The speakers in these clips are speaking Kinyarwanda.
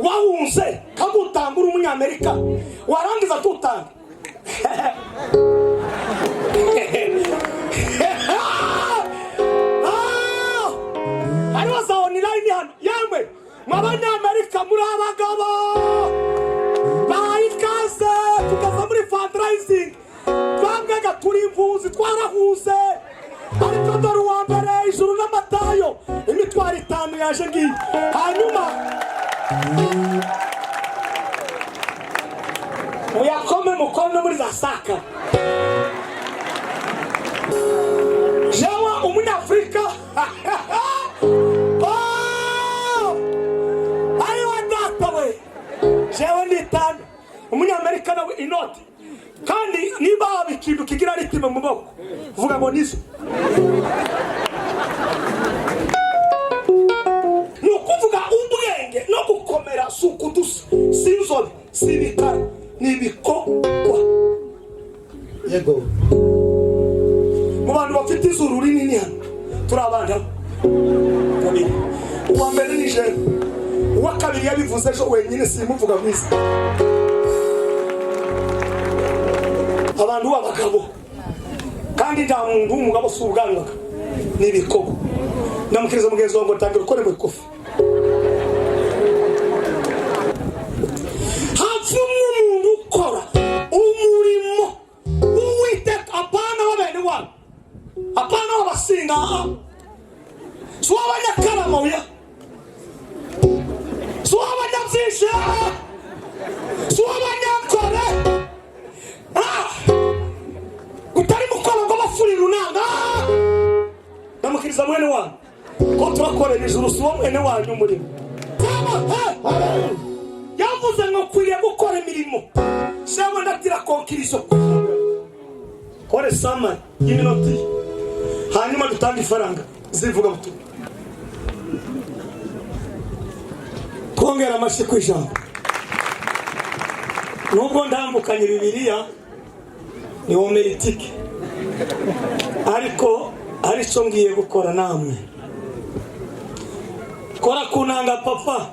wahunze kagutangura umunyamerika warangiza tutanga ari waza online hano yamwe mw'abanyamerika muri abagabo bayikaze tukaza muri fundraising twambega turi imvuzi twarahuze ariko dore uwa mbere ijuru n'amatayo imitwaro 5 yaje ngiye hanyuma uyakome mukono muri za saka jawa umunyafrika ayo data we jawa ni 5 umunyamerika nawe inoti kandi niba bikindu kigira ritime mu boko vuga ngo nizo nukuvuga ubwenge no gukomera sukudusa sinzobe sibikara nibikokwa yego mu bantu bafite izuru rinini hano turabanda kabiri uwa mbere ni je uwa kabiri yabivuze ejo wenyine simuvuga mwiza abantu b'abagabo kandi nta muntu w'umugabo si ubwangaga n'ibikoko ndamukiriza mugenzi wanjye ngo tangira ukore mu kofi hafi umuntu ukora umurimo w'Uwiteka apana w'abene wabo apana w'abasinga si w'abanyakarama uya si w'abanyabyishe si w'abanyakore utari mukora ngo bafuri runanga namukiriza mwene wanyu ko turakorera ijuru si wo mwene wanyu umurimo yavuze ngo kwiriye gukora imirimo shewe ndatira konkirizo kore sama y'iminoti hanyuma dutanga ifaranga zivuga butu twongera amashyi ku ijambo nubwo ndambukanye Bibiliya ni homiletike ariko arico ngiye gukora namwe kora kunanga papa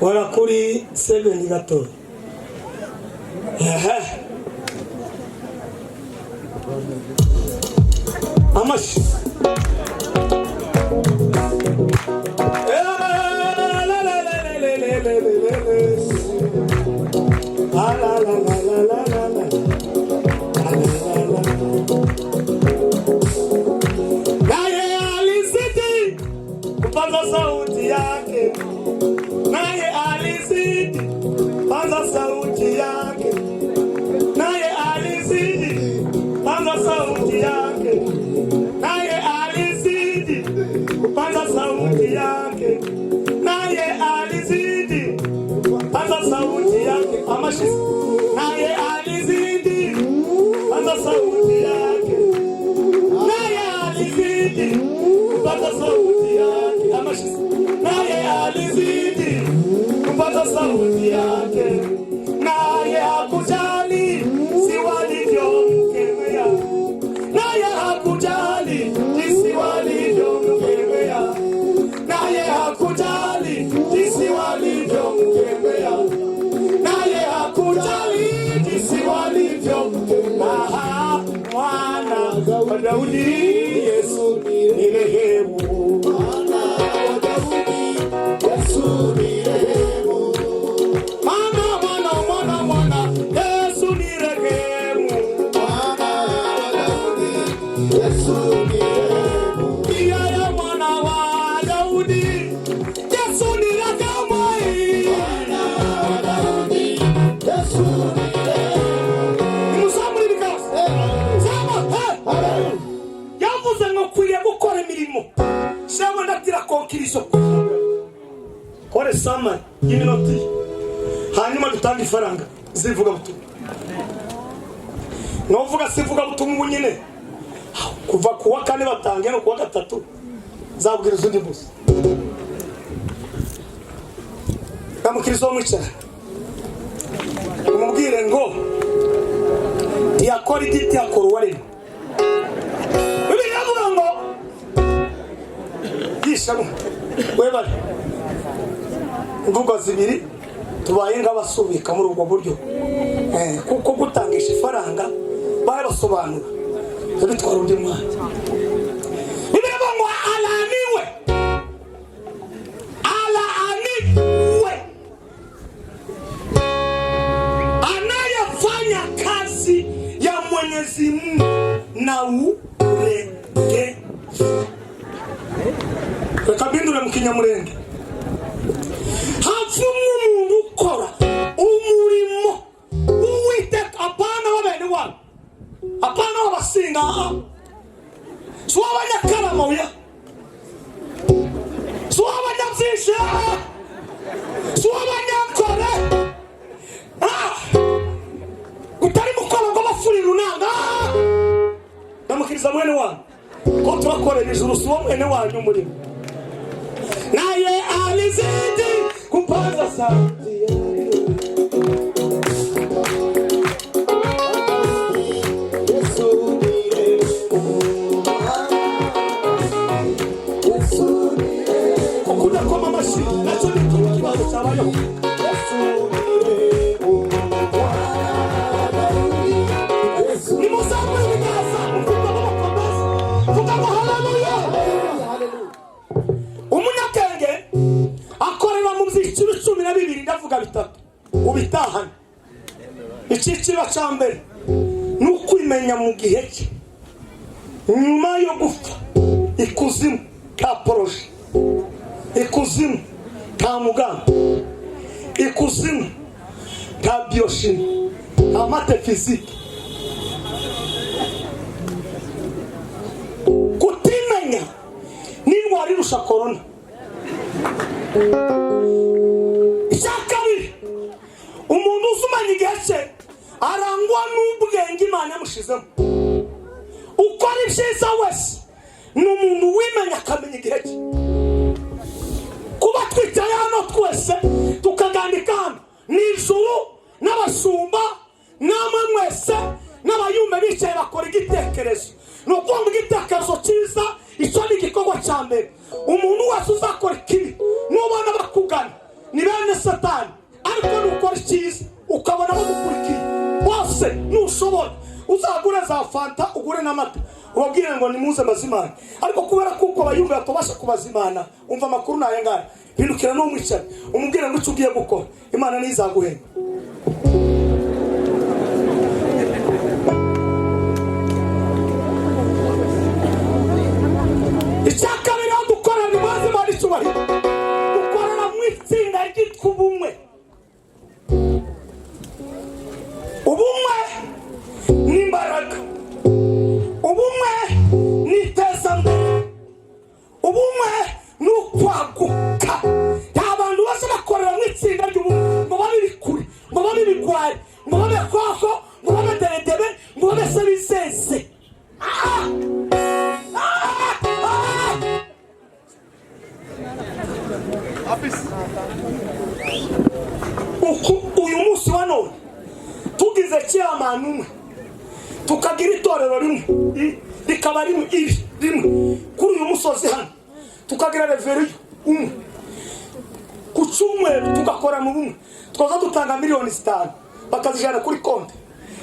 wala kuri 7 gato amashi sauti yake naye alizidi panza sauti yake naye alizidi panza sauti yake naye alizidi panza sauti yake naye alizidi panza sauti yake amashi naye alizidi panza sauti yake naye alizidi panza sauti yake naye alizidi kupata sauti yake naye hakujali si walivyomkemea naye hakujali jinsi walivyomkemea naye hakujali jinsi walivyomkemea naye hakujali jinsi walivyomkemea mwana wa Daudi Yesu ni rehemu kore sama y'iminoti hanyuma dutanga ifaranga zivuga butumwa novuga sivuga butumwa nyine kuva kuwa 4 batangiye no kuwa 3 zabwira uzundi bose namukirizo mwicara umubwire ngo yakora igiti yakora uwaremye bivuga ngo yishamu webale imvugo zibiri tubaye nk'abasubika muri ubwo buryo, kuko gutangisha ifaranga barabasobanura bitwara undi mwanya. Bibiliya ngo alaaniwe anayefanya kazi ya Mwenyezi Mungu na urenge. Reka bindure mu Kinyamurenge. Havumwe umuntu ukora umurimo w'Uwiteka, apana w'abene wabo, apana w'abasinga, si w'abanyakarama oya, si w'abanyabyishe, si w'abanyakore, utari mukora ngo bafurire unanga. Namukiriza mwene wanyu ko turakorera ijuru, si wo mwene wanyu umurimo. Naye alizidi kupaza sauti kukuda kwa mamashi nacho ni kibazo cha wale ni musamu ni kasa mfuka mama fuka haleluya. Umunyakenge akorera mu byiciro 12 ndavuga bitatu ubitahana. Icyiciro cya mbere ni ukwimenya mu gihe cye nyuma yo gupfa, ikuzimu ka poroje, ikuzimu ka muganga, ikuzimu ka bioshimi, amate fiziki. Kutimenya ni indwara irusha korona. Icyakabiri, umuntu uzumanya igihe cye arangwa n'ubwenge Imana yamushizemo. Ukora ibyiza wese ni umuntu wimenya akamenya igihe cye. Kuba twicaye hano twese tukagandika hano n'ijuru n'abashumba namwe mwese n'abayumbe bicaye bakora igitekerezo, ni ukuvuga igitekerezo cyiza. Icyo ni igikorwa cya mbere. Umuntu wese uzakora ikibi nubona bakugana ni bene Satani, ariko nukora icyiza ukabona bagukurikiye bose nushobora uzagure za fanta ugure n'amata ubabwire ngo nimuze mazimana. Ariko kubera kuko abayumbe batobasha kubazimana, umva amakuru naye ngara bindukira no mwicara umubwire ngo ugiye gukora Imana nizaguhemba. Icyakabiri dukorera ni maze bari cyubahiro, dukorera mu itsinda ryitwa ubumwe. Ubumwe ni imbaraga, ubumwe ni iterambere, ubumwe ni ukwaguka. Abantu bose bakorera mu itsinda ry'ubumwe ngo babe bikuri, ngo babe bigwari, ngo babe kwako, ngo babe deredebe, ngo babe sebisese. Uyu munsi wa none tugize chairman umwe, tukagira itorero rimwe rikaba rimwe kuri uyu musozi hano, tukagira reverend umwe ku cyumweru, tugakora mu bumwe, twaza dutanga miliyoni 5 bakazijana kuri konti.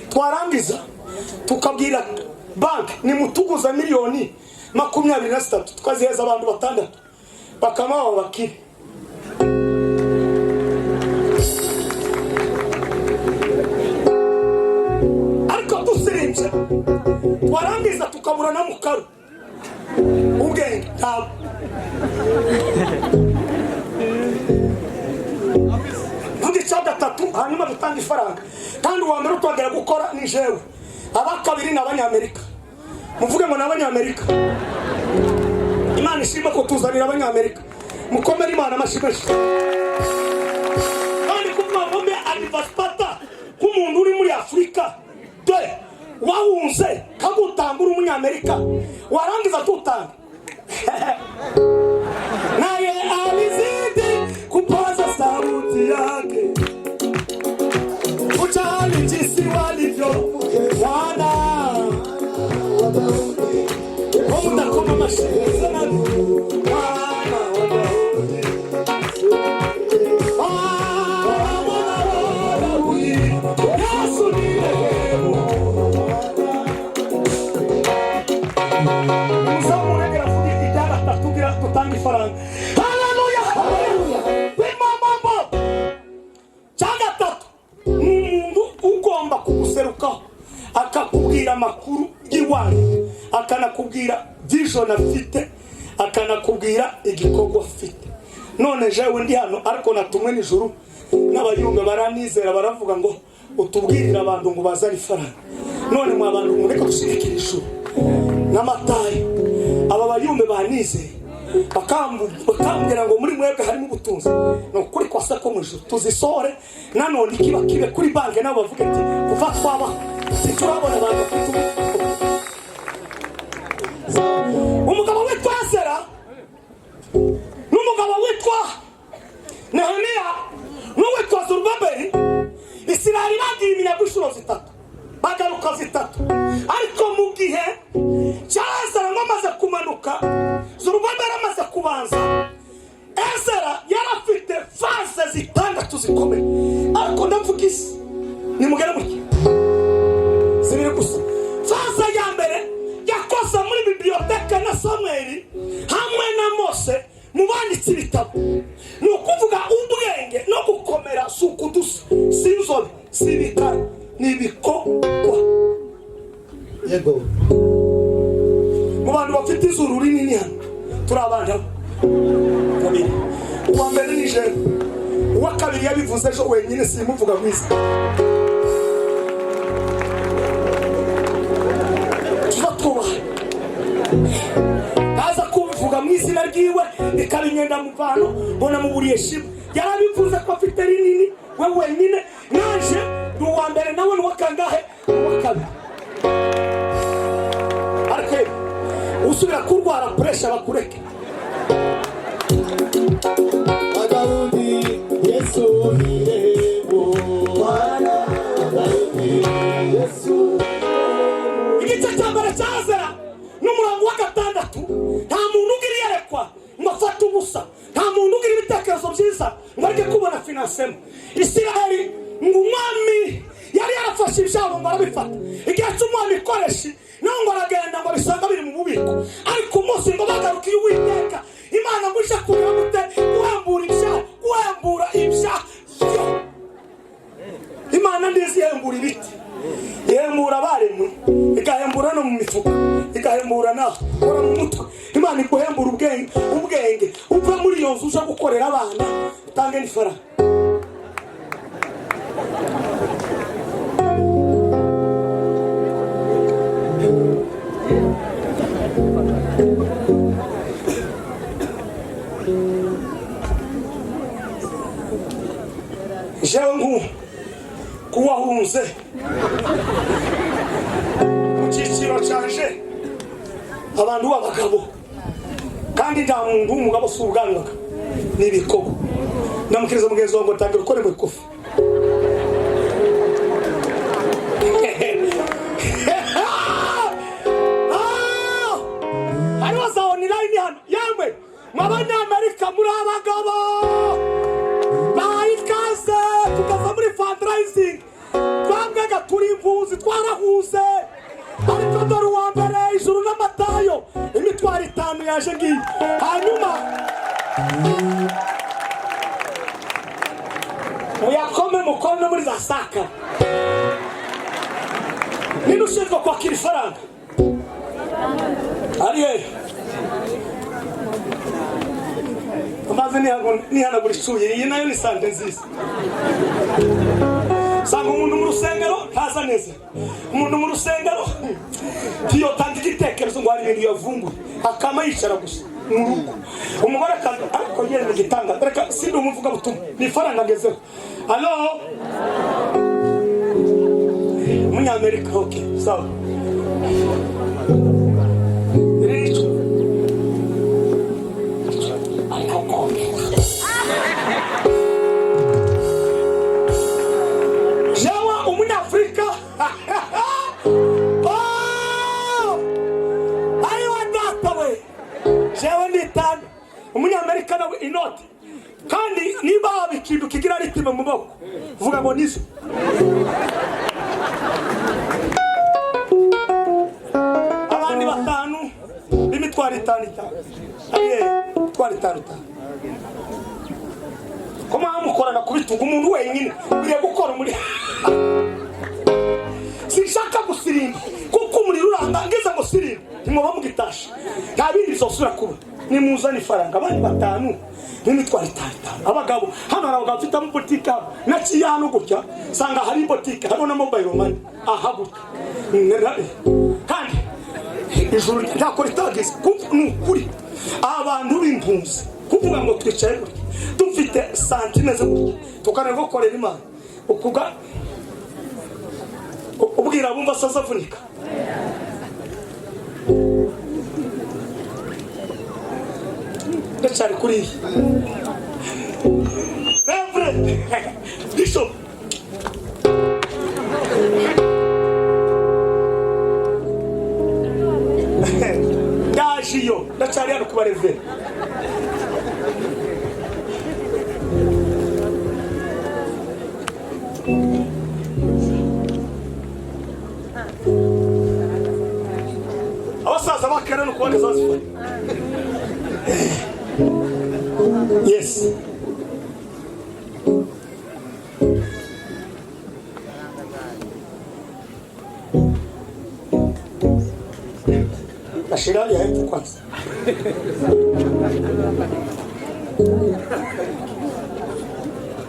Twarangiza tukabwira bank ni mutuguza miliyoni 23 tukaziheza abantu batandatu bakamaho bakiri. Ariko dusirinze twarangiza tukabura na mukaru ubwenge ntabwo. Vuga cya gatatu hanyuma dutanga ifaranga, kandi uwa mbere utwagera gukora ni jewe, abakabiri n'abanyamerika. Muvuge ngo n'abanyamerika. Imana ishimwe ko tuzanira abanyamerika, mukomere Imana amashimeshi. Kandi kuvuga ngo mbe adivasipata k'umuntu uri muri Afurika dore wahunze kagutanga uri umunyamerika warangiza tutanga. Naye alizidi kupaza sauti yake, ujali jinsi walivyo wana mtakoma mashine sana wana akakubwira amakuru y'iwanyu, akanakubwira vision afite, akanakubwira igikorwa afite. None jewe ndi hano ariko natumwe n'ijuru n'abayumbe baranizera baravuga ngo utubwirira abantu ngo bazari faranga. None mwa bantu mureka dushikira ijuru n'amatayo. Aba bayumbe banizeye bakambwira ngo muri mwebwe harimo ubutunzi, no kuri kwasa ko mujuru tuzisore nanone kiba kibe kuri banke nabo bavuga ati kuva twaba turabona abantu umugabo witwa Ezra n'umugabo witwa Nehemiya n'uwitwa Zorobabeli Isirayeli bagiye iminyagushuro zitatu bagaruka zitatu, ariko mu gihe Ezra amaze kumanuka Zorobabeli amaze kubanza, Ezra yarafite fase zitandatu zikomeye. Ariko ndavuga isi nimugere muke zibiri gusa. Fase ya mbere yakoze muri biblioteka na Samuel hamwe na Mose mu banditsi ibitabo. Ni ukuvuga ubwenge no gukomera sukudusa sinzobe sibikara nibikorwa. Yego mu bantu bafite izuru rinini hano turabanja kabiri. Uwa mbere ni jewe, uwa kabiri yabivuze ejo wenyine simuvuga mwiza. Tuzatubaha kaza kubivuga mu izina ryiwe ikabinyenda muvano mbona muburiye shima. Yarabivuze ko afite rinini we wenyine, naje ni uwa mbere nawe ni wakangahe uwa kabiri. Ariko usubira kurwara pressure bakureke. Agarundi Yesu nirebo Bwana agarundi Yesu. Igice cyambere cyazera n'umurango wa gatandatu, nta muntu ugira yerekwa ngo afate ubusa, nta muntu ugira ibitekerezo byiza ngo areke kubona financement. Isirayeli ngumwami yari yarafashe ibyabo ngo arabifata, igihe cy'umwami ikoreshi nongo aragenda ngo bisanga biri mu bubiko, ariko umunsi ngo bagarukiye Uwiteka Imana ngo ije kureba gute guhembura ibyaha. Imana ndizi yembura ibiti, yembura abaremwe, igahembura no mu mifuka, igahembura naho ora mu mutwe. Imana iguhembura ubwenge uva muri iyo nzu uje gukorera abana utange n'ifaranga. Jewe kuwahunze mu cyiciro cyanje abantu b'abagabo, kandi nta muntu w'umugabo si ubwangaga n'ibikogo. Ndamukiriza mugenzi wanjye ngo tangira ukore mu kofi. Hariho za online hano yamwe mw'Abanyamerika muri abagabo bayikaze tukaza muri fundraising. Twambega turi impunzi twarahuze, ariko dore uwa mbere ijuru n'amatayo imitwaro 5 yaje ngiye. Hanyuma muyakome mukono muri za saka ninushinzwe kwakira ifaranga ariye amaze nihanagura ishuye. Iyi nayo ni sante nziza. Sanga umuntu mu rusengero ntaza neza, umuntu mu rusengero tiyotanga igitekerezo ngo hari ibintu yavumbuye akama yicara gusa mu rugo. Umugore kandi ariko yenda gitanga reka sindi umuvuga butumwa ni faranga ngezeho. Allo Umunyamerika, okay sawa. Jawa Umunyafrika jewe nditana Umunyamerika nawe inoti, kandi niba bikindu kigira ritime mu maboko vuga ngo nizo. Abandi batanu imitwaro 5 twari 5 koma mukorana kubituga umuntu wenyine uriye gukora muri sinshaka gusirimba kuko umuriro urangangeza ngo siri ntimuba mugitasha nta bindi bizosubira kuba nimuzana ifaranga abandi batanu n'imitwaro itanu abagabo hano hari abagabo bafite amabotike naciye hano gutya sanga hari botike hano na mobile money aha gutya kandi ijuru ntakora itagize n'ukuri abantu b'impunzi kuvuga ngo twicaye gutya dufite santime zo gutya tukaneva gukorera Imana ukuga ubwira bumva sazavunika ndacari kuri Reverend Bishop ndajiyo ndacari hano kuba Reverend abasaza bakera no kubona zazifa yes ashira ya hepfo kwanza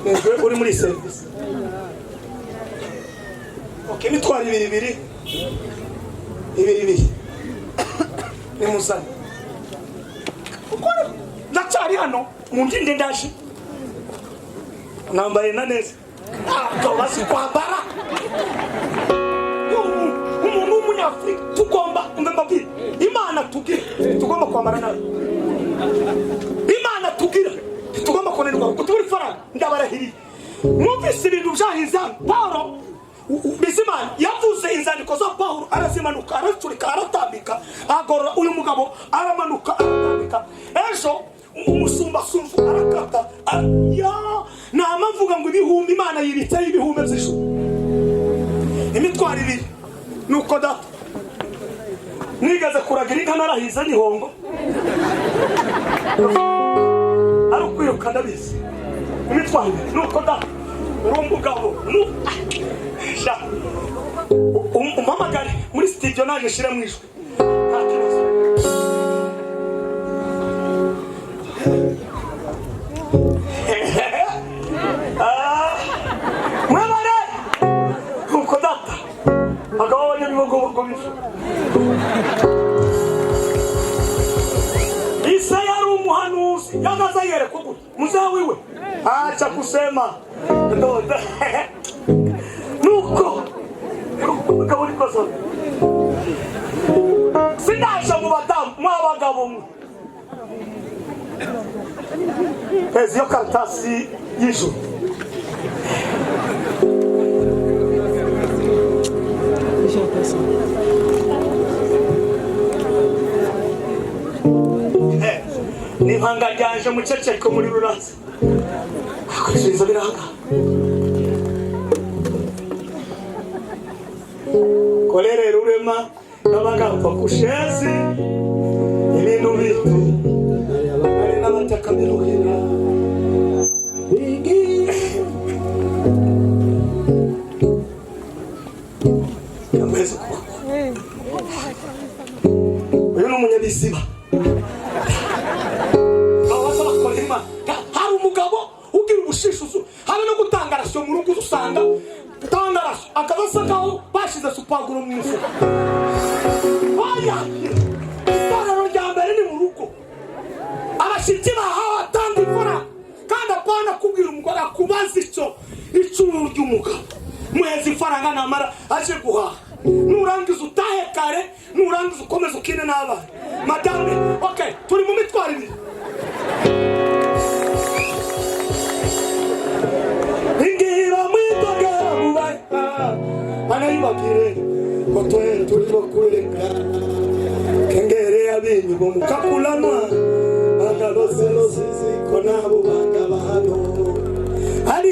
ngiye uri muri service okay mitwari ibiri nimuzana ukora ndacari hano mu ndinde ndaje nambaye na neza basi kwambara umuntu w'umunyafrika tugomba mbabwira Imana tugira tugomba kwambara nawe Imana tugira tugomba konenwa kuturi faranga ndabarahiri mwumvise ibintu byahize Paulo Bizimana yavuze inzandiko za Paulo arazimanuka aracurika aratambika agorora uyu mugabo aramanuka aratambika ejo umusumba sumva arakata ya namavuga ngo ibihumbi Imana yibitse ibihumbi by'ijuru imitwaro ibiri nuko da nigaze kuragira inka narahize n'ihongo ari ukwiruka ndabizi imitwaro ibiri nuko da urumugabo umpamagare muri studio naje shira mwijwe nta kibazo mwabare uko data agabo nyamigogo Isa yari umuhanuzi yagaza yereko gute muzawiwe acha kusema ndoda nuko kaburi koso sinasha mu badamu mwabagabo eziyo karatasi y'ijuru ni mpanga ryanje muceceko muri ruraza akoresheje birahaga kolere rurema n'abagapfa kushezi ibintu bitu ari n'abatakabiruhira yameze kuba uyu ni umunyabisiba abasa bakorema hari umugabo ugira ubushishuzo hari no gutangarasyo mu rugo usanga tangarasyo akabasagaho bashize supaguru mu mufuka oya itorero rya mbere ni mu rugo abashitsi bahawe atanga imvura kandi apana kubwira umugore akubaza icyo ry'umugabo muheza ifaranga namara aje guhaha nurangiza utahe kare nurangiza ukomeza ukine n'abana madame okay